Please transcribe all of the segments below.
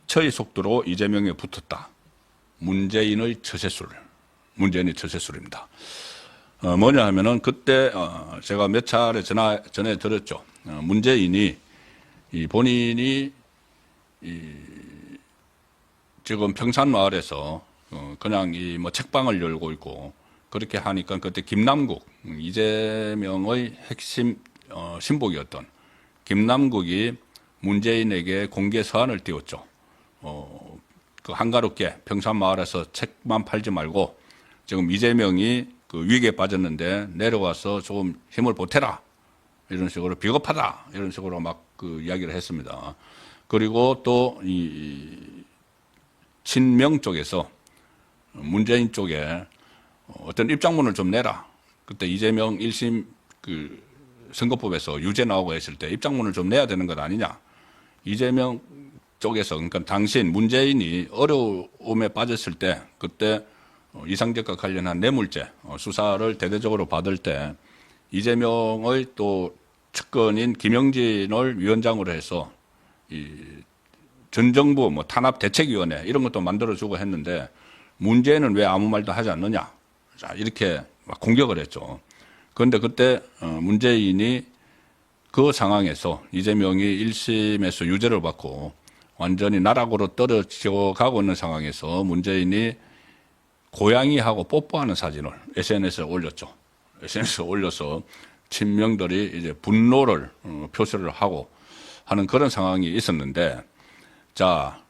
빛의 속도로 이재명에 붙었다. 문재인의 처세술입니다. 뭐냐 하면은 그때 제가 몇 차례 전에 들었죠. 문재인이 본인이 지금 평산마을에서 그냥 뭐 책방을 열고 있고 그렇게 하니까 그때 김남국 이재명의 핵심 신복이었던 김남국이 문재인에게 공개 서한을 띄웠죠. 그 한가롭게 평산마을에서 책만 팔지 말고 지금 이재명이 그 위기에 빠졌는데 내려와서 조금 힘을 보태라. 이런 식으로 비겁하다. 이런 식으로 막 그 이야기를 했습니다. 그리고 또 이 친명 쪽에서 문재인 쪽에 어떤 입장문을 좀 내라. 그때 이재명 1심 그 선거법에서 유죄 나오고 했을 때 입장문을 좀 내야 되는 것 아니냐. 이재명 쪽에서 그러니까 당신 문재인이 어려움에 빠졌을 때 그때 이상적과 관련한 뇌물죄 수사를 대대적으로 받을 때 이재명의 또 측근인 김영진을 위원장으로 해서 이 전 정부 뭐 탄압대책위원회 이런 것도 만들어주고 했는데 문재인은 왜 아무 말도 하지 않느냐. 자, 이렇게 막 공격을 했죠. 그런데 그때 문재인이 그 상황에서 이재명이 1심에서 유죄를 받고 완전히 나락으로 떨어져 가고 있는 상황에서 문재인이 고양이하고 뽀뽀하는 사진을 SNS에 올렸죠. SNS에 올려서 친명들이 이제 분노를 표시를 하고 하는 그런 상황이 있었는데, 자,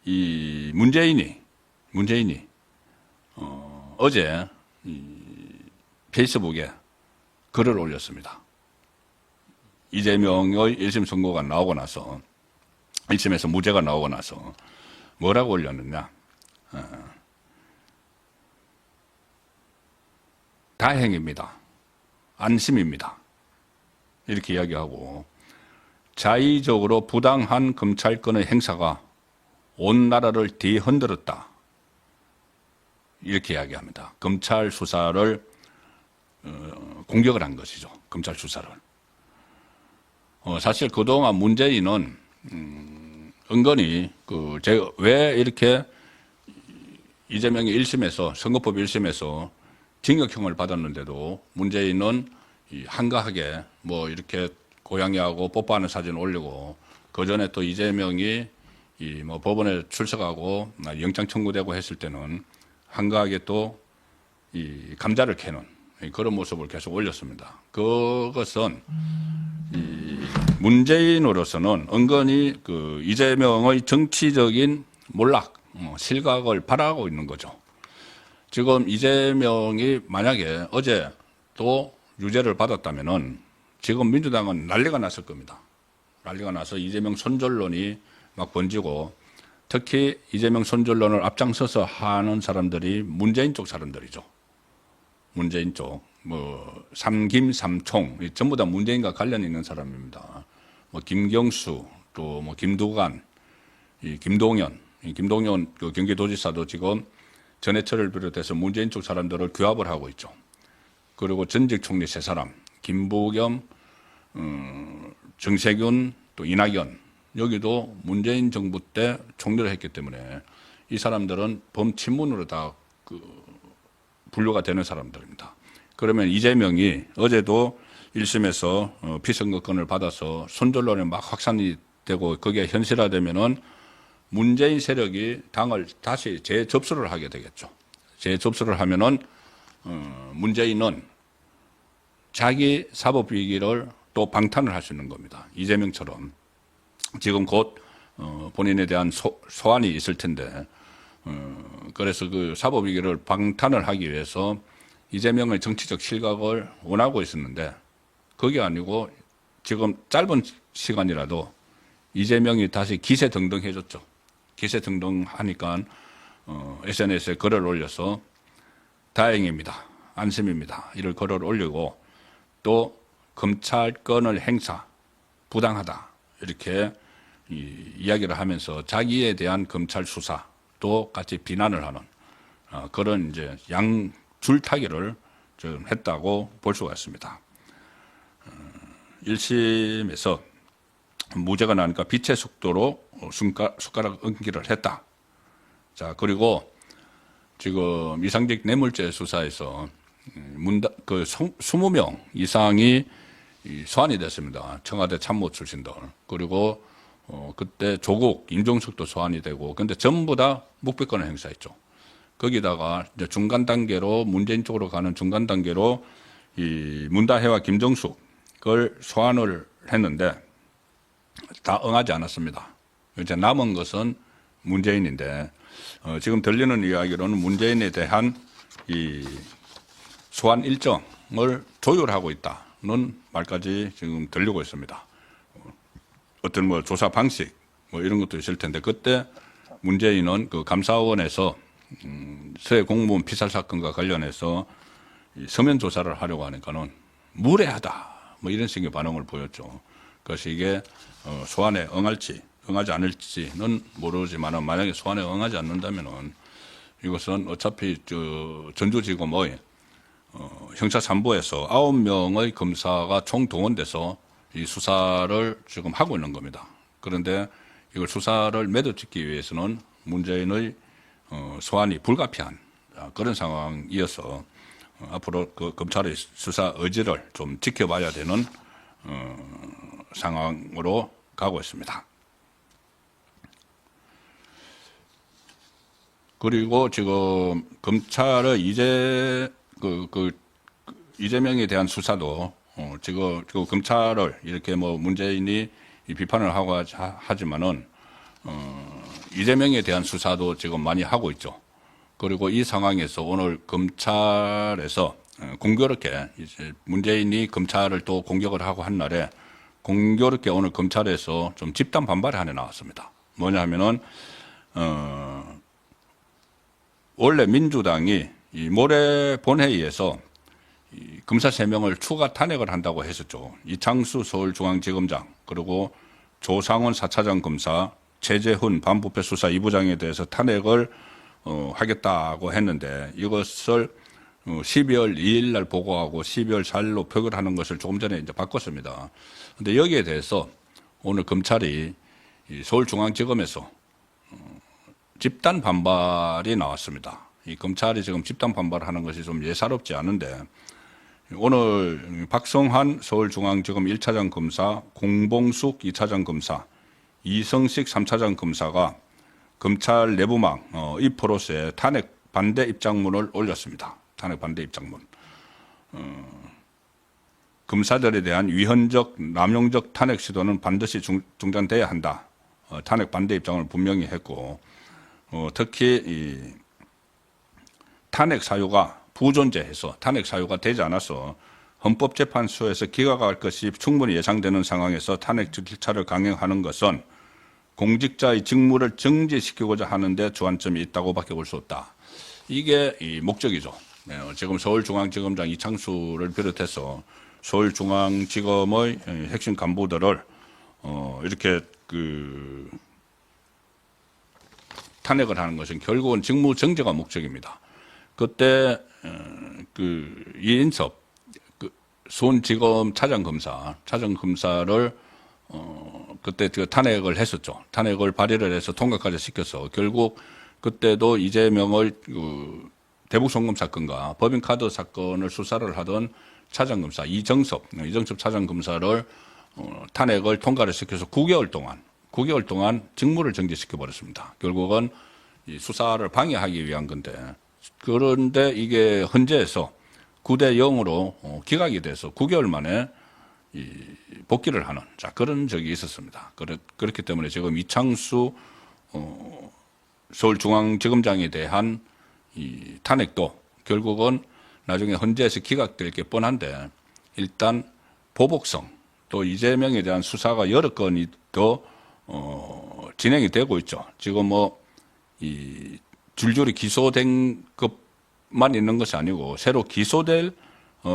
이 문재인이 어제 페이스북에 글을 올렸습니다. 이재명의 1심 선고가 나오고 나서 1심에서 무죄가 나오고 나서 뭐라고 올렸느냐. 다행입니다. 안심입니다. 이렇게 이야기하고 자의적으로 부당한 검찰권의 행사가 온 나라를 뒤흔들었다. 이렇게 이야기합니다. 검찰 수사를 공격을 한 것이죠. 검찰 수사를. 사실 그동안 문재인은 은근히 제가 왜 이렇게 이재명이 1심에서 선거법 1심에서 징역형을 받았는데도 문재인은 한가하게 뭐 이렇게 고양이하고 뽀뽀하는 사진 올리고 그 전에 또 이재명이 뭐 법원에 출석하고 영장 청구되고 했을 때는 한가하게 또 이 감자를 캐는 그런 모습을 계속 올렸습니다. 그것은 문재인으로서는 은근히 그 이재명의 정치적인 몰락, 실각을 바라고 있는 거죠. 지금 이재명이 만약에 어제 또 유죄를 받았다면은 지금 민주당은 난리가 났을 겁니다. 난리가 나서 이재명 손절론이 막 번지고 특히 이재명 손절론을 앞장서서 하는 사람들이 문재인 쪽 사람들이죠. 문재인 쪽, 뭐 삼김 삼총 전부 다 문재인과 관련 있는 사람입니다. 뭐 김경수 또 뭐 김두관, 김동연 그 경기도지사도 지금 전해철을 비롯해서 문재인 쪽 사람들을 규합을 하고 있죠. 그리고 전직 총리 세 사람, 김부겸, 정세균, 또 이낙연, 여기도 문재인 정부 때 총리를 했기 때문에 이 사람들은 범친문으로 다 분류가 되는 사람들입니다. 그러면 이재명이 어제도 1심에서 피선거권을 받아서 손절론이 막 확산이 되고 그게 현실화되면은 문재인 세력이 당을 다시 재접수를 하게 되겠죠. 재접수를 하면은 문재인은 자기 사법위기를 또 방탄을 할 수 있는 겁니다. 이재명처럼 지금 곧 본인에 대한 소환이 있을 텐데 그래서 그 사법위기를 방탄을 하기 위해서 이재명의 정치적 실각을 원하고 있었는데 그게 아니고 지금 짧은 시간이라도 이재명이 다시 기세등등해졌죠. 기세등등하니까 SNS에 글을 올려서 다행입니다. 안심입니다. 이를 글을 올리고 또 검찰권을 행사 부당하다 이렇게 이야기를 하면서 자기에 대한 검찰 수사도 같이 비난을 하는 그런 이제 양줄타기를 좀 했다고 볼 수가 있습니다. 1심에서 무죄가 나니까 빛의 속도로 숟가락 얹기를 했다. 자, 그리고 지금 이상직 뇌물죄 수사에서 20명 이상이 소환이 됐습니다. 청와대 참모 출신들. 그리고 그때 조국, 임종석도 소환이 되고, 근데 전부 다 묵비권을 행사했죠. 거기다가 이제 중간 단계로 문재인 쪽으로 가는 중간 단계로 이 문다혜와 김정숙을 소환을 했는데 다 응하지 않았습니다. 이제 남은 것은 문재인인데 지금 들리는 이야기로는 문재인에 대한 이 소환 일정을 조율하고 있다는 말까지 지금 들리고 있습니다. 어떤 뭐 조사 방식 뭐 이런 것도 있을 텐데 그때 문재인은 그 감사원에서 서해 공무원 피살 사건과 관련해서 이 서면 조사를 하려고 하니까는 무례하다 뭐 이런 식의 반응을 보였죠. 그래서 이게 소환에 응할지 응하지 않을지는 모르지만은 만약에 소환에 응하지 않는다면은 이것은 어차피 전주지검의 형사 3부에서 9명의 검사가 총 동원돼서 이 수사를 지금 하고 있는 겁니다. 그런데 이걸 수사를 매듭짓기 위해서는 문재인의 소환이 불가피한 그런 상황이어서 앞으로 그 검찰의 수사 의지를 좀 지켜봐야 되는 상황으로 가고 있습니다. 그리고 지금 검찰의 이재명에 대한 수사도 지금 검찰을 이렇게 뭐 문재인이 비판을 하고 하지만은 이재명에 대한 수사도 지금 많이 하고 있죠. 그리고 이 상황에서 오늘 검찰에서 공교롭게 이제 문재인이 검찰을 또 공격을 하고 한 날에 공교롭게 오늘 검찰에서 좀 집단 반발이 하나 나왔습니다. 뭐냐 하면은 원래 민주당이 이 모레 본회의에서 이 검사 3명을 추가 탄핵을 한다고 했었죠. 이창수 서울중앙지검장 그리고 조상원 4차장 검사, 최재훈 반부패 수사 2부장에 대해서 탄핵을 하겠다고 했는데 이것을 12월 2일 날 보고하고 12월 4일로 표결하는 것을 조금 전에 이제 바꿨습니다. 그런데 여기에 대해서 오늘 검찰이 이 서울중앙지검에서 집단 반발이 나왔습니다. 이 검찰이 지금 집단 반발하는 것이 좀 예사롭지 않은데 오늘 박성환 서울중앙지검 1차장 검사, 공봉숙 2차장 검사, 이성식 3차장 검사가 검찰 내부망 이포로스에 탄핵 반대 입장문을 올렸습니다. 탄핵 반대 입장문. 검사들에 대한 위헌적, 남용적 탄핵 시도는 반드시 중단돼야 한다. 탄핵 반대 입장을 분명히 했고 특히 이 탄핵 사유가 부존재해서 탄핵 사유가 되지 않아서 헌법재판소에서 기각할 것이 충분히 예상되는 상황에서 탄핵 절차를 강행하는 것은 공직자의 직무를 정지시키고자 하는데 주안점이 있다고밖에 볼 수 없다. 이게 이 목적이죠. 지금 서울중앙지검장 이창수를 비롯해서 서울중앙지검의 핵심 간부들을 이렇게 탄핵을 하는 것은 결국은 직무 정지가 목적입니다. 그때 이인섭 수원지검 차장검사를 그때 탄핵을 했었죠. 탄핵을 발의를 해서 통과까지 시켜서 결국 그때도 이재명을 대북송금 사건과 법인카드 사건을 수사를 하던 차장검사 이정섭 차장검사를 탄핵을 통과를 시켜서 9개월 동안 직무를 정지시켜 버렸습니다. 결국은 이 수사를 방해하기 위한 건데 그런데 이게 헌재에서 9대 0으로 기각이 돼서 9개월 만에 복귀를 하는 그런 적이 있었습니다. 그렇기 때문에 지금 이창수 서울중앙지검장에 대한 이 탄핵도 결국은 나중에 헌재에서 기각될 게 뻔한데 일단 보복성 또 이재명에 대한 수사가 여러 건이 더 진행이 되고 있죠. 지금 이 줄줄이 기소된 것만 있는 것이 아니고 새로 기소될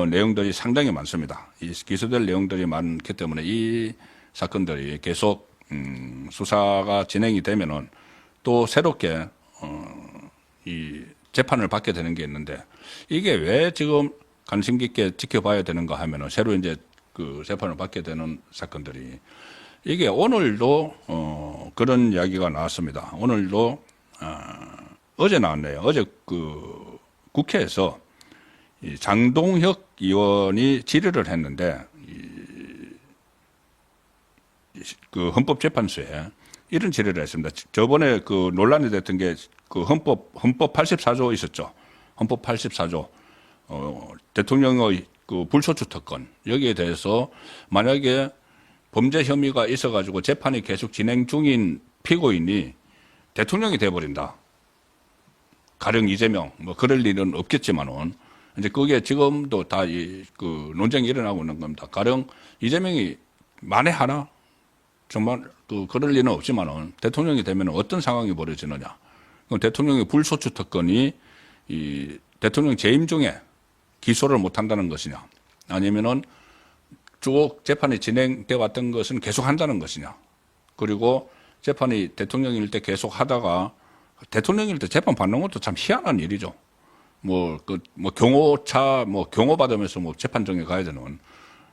내용들이 상당히 많습니다. 이 기소될 내용들이 많기 때문에 이 사건들이 계속 수사가 진행이 되면은 또 새롭게 이 재판을 받게 되는 게 있는데 이게 왜 지금 관심 깊게 지켜봐야 되는가 하면은 새로 이제 그 재판을 받게 되는 사건들이 이게 오늘도 그런 이야기가 나왔습니다. 오늘도 어제 나왔네요. 어제 그 국회에서 이 장동혁 의원이 질의를 했는데 그 헌법재판소에 이런 질의를 했습니다. 저번에 그 논란이 됐던 게 그 헌법 84조 있었죠. 헌법 84조 대통령의 그 불소추 특권 여기에 대해서 만약에 범죄 혐의가 있어가지고 재판이 계속 진행 중인 피고인이 대통령이 돼버린다. 가령 이재명 뭐 그럴 일은 없겠지만은 이제 그게 지금도 다 그 논쟁이 일어나고 있는 겁니다. 가령 이재명이 만에 하나 정말 그럴 리는 없지만은 대통령이 되면 어떤 상황이 벌어지느냐. 그럼 대통령의 불소추 특권이 이 대통령 재임 중에 기소를 못 한다는 것이냐. 아니면은 쭉 재판이 진행돼 왔던 것은 계속 한다는 것이냐. 그리고 재판이 대통령일 때 계속 하다가 대통령일 때 재판 받는 것도 참 희한한 일이죠. 뭐 경호차, 경호 받으면서 재판정에 가야 되는.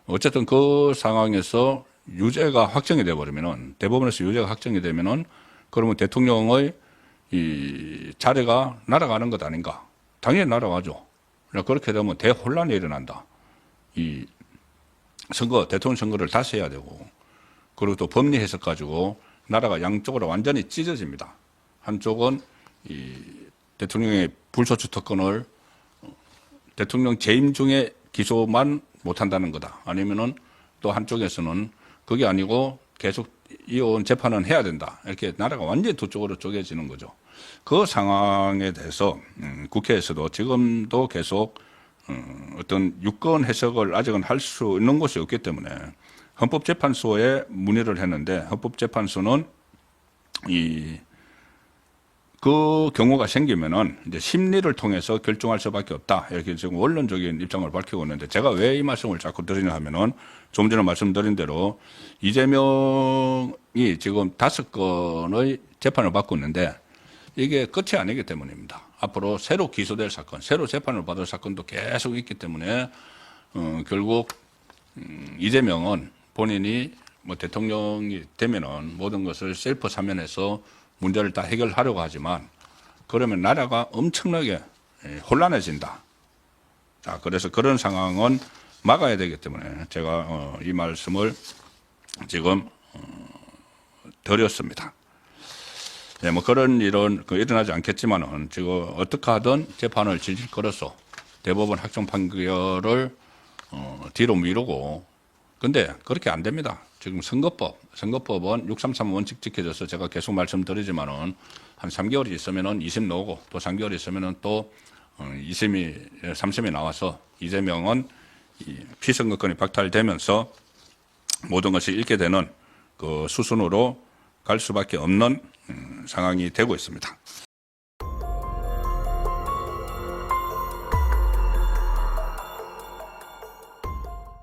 어쨌든 그 상황에서 유죄가 확정이 돼버리면은, 대법원에서 유죄가 확정이 되면은, 그러면 대통령의 이 자리가 날아가는 것 아닌가. 당연히 날아가죠. 그렇게 되면 대혼란이 일어난다. 이 대통령 선거를 다시 해야 되고, 그리고 또 법리 해석 가지고 나라가 양쪽으로 완전히 찢어집니다. 한쪽은 이 대통령의 불소추 특권을 대통령 재임 중에 기소만 못한다는 거다. 아니면은 또 한쪽에서는 그게 아니고 계속 이어온 재판은 해야 된다. 이렇게 나라가 완전히 두 쪽으로 쪼개지는 거죠. 그 상황에 대해서 국회에서도 지금도 계속 어떤 유권 해석을 아직은 할 수 있는 곳이 없기 때문에 헌법재판소에 문의를 했는데 헌법재판소는 그 경우가 생기면은 이제 심리를 통해서 결정할 수밖에 없다. 이렇게 지금 원론적인 입장을 밝히고 있는데 제가 왜 이 말씀을 자꾸 드리냐 하면은 좀 전에 말씀드린 대로 이재명이 지금 5건의 재판을 받고 있는데 이게 끝이 아니기 때문입니다. 앞으로 새로 기소될 사건, 새로 재판을 받을 사건도 계속 있기 때문에 결국 이재명은 본인이 대통령이 되면은 모든 것을 셀프 사면해서 문제를 다 해결하려고 하지만 그러면 나라가 엄청나게 혼란해진다. 자, 그래서 그런 상황은 막아야 되기 때문에 제가 이 말씀을 지금 드렸습니다. 네, 그런 일은 일어나지 않겠지만은 지금 어떻게 하든 재판을 질질 끌어서 대법원 확정 판결을 뒤로 미루고 근데 그렇게 안 됩니다. 지금 선거법은 633 원칙 지켜져서 제가 계속 말씀드리지만은 한 3개월이 있으면은 2심 나오고 또 3개월이 있으면은 또 2심이, 3심이 나와서 이재명은 피선거권이 박탈되면서 모든 것이 잃게 되는 그 수순으로 갈 수밖에 없는 상황이 되고 있습니다.